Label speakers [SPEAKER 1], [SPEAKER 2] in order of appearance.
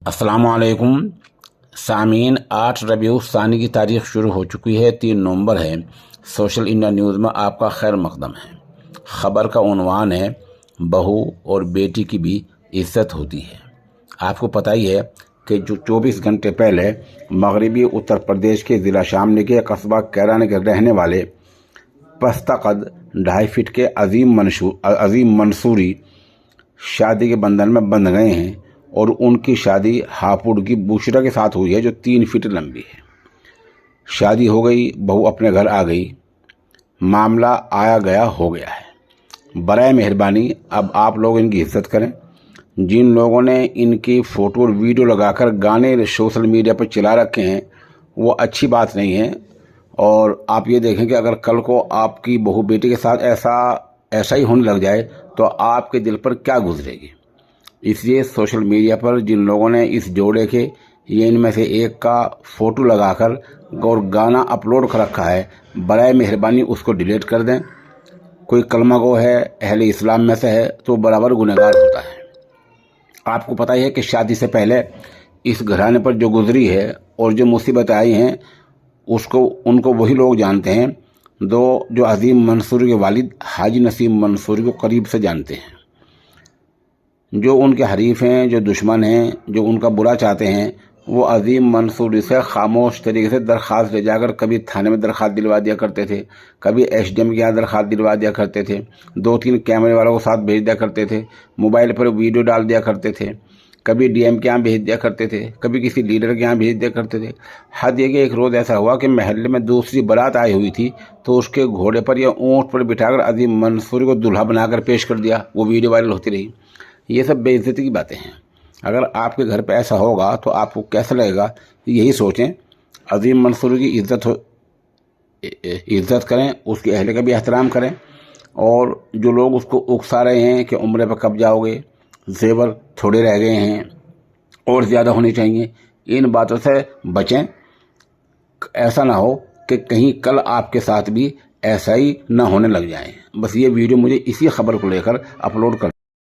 [SPEAKER 1] अस्सलामुअलैकुम सामीन। 8 रबीउल सानी की तारीख शुरू हो चुकी है, 3 नवंबर है। सोशल इंडिया न्यूज़ में आपका खैर मकदम है। ख़बर का उन्वान है, बहू और बेटी की भी इज्जत होती है। आपको पता ही है कि जो 24 घंटे पहले मगरबी उत्तर प्रदेश के ज़िला शामली के कस्बा कैरान के रहने वाले पस्ता कद 2.5 फीट के अजीम मंसूरी शादी के बंधन में बंध गए हैं और उनकी शादी हापुड़ की बुशरा के साथ हुई है जो 3 फीट लंबी है। शादी हो गई, बहू अपने घर आ गई, मामला आया गया हो गया है। बराए मेहरबानी अब आप लोग इनकी इज्जत करें। जिन लोगों ने इनकी फ़ोटो और वीडियो लगाकर गाने सोशल मीडिया पर चला रखे हैं वो अच्छी बात नहीं है। और आप ये देखें कि अगर कल को आपकी बहू बेटी के साथ ऐसा ही होने लग जाए तो आपके दिल पर क्या गुजरेगी। इसलिए सोशल मीडिया पर जिन लोगों ने इस जोड़े के ये इनमें से एक का फ़ोटो लगाकर और गाना अपलोड कर रखा है, बराए मेहरबानी उसको डिलीट कर दें। कोई कलमा गो है, अहले इस्लाम में से है तो बराबर गुनहगार होता है। आपको पता ही है कि शादी से पहले इस घराने पर जो गुजरी है और जो मुसीबत आई हैं उनको वही लोग जानते हैं जो अजीम मंसूरी के वालिद हाजी नसीम मंसूरी को करीब से जानते हैं। जो उनके हरीफ हैं, जो दुश्मन हैं, जो उनका बुरा चाहते हैं, वो अजीम मंसूरी से खामोश तरीके से दरख्वास्त ले जाकर कभी थाने में दरख्वास्त दिलवा दिया करते थे, कभी एसडीएम के यहाँ दरख्वास्त दिलवा दिया करते थे, 2-3 कैमरे वालों को साथ भेज दिया करते थे, मोबाइल पर वीडियो डाल दिया करते थे, कभी डीएम के यहाँ भेज दिया करते थे, कभी किसी लीडर के यहाँ भेज दिया करते थे। हद ये कि एक रोज़ ऐसा हुआ कि महल्ले में दूसरी बारात आई हुई थी तो उसके घोड़े पर या ऊँट पर बिठाकर अजीम मंसूरी को दूल्हा बनाकर पेश कर दिया। वो वीडियो वायरल होती रही। ये सब बेइज्जती की बातें हैं। अगर आपके घर पे ऐसा होगा तो आपको कैसा लगेगा, यही सोचें। अजीम मंसूरी की इज्जत करें, उसके अहले का भी एहतराम करें। और जो लोग उसको उकसा रहे हैं कि उम्र पर कब जाओगे, जेवर थोड़े रह गए हैं और ज़्यादा होने चाहिए, इन बातों से बचें। ऐसा ना हो कि कहीं कल आपके साथ भी ऐसा ही ना होने लग जाए। बस ये वीडियो मुझे इसी खबर को लेकर अपलोड कर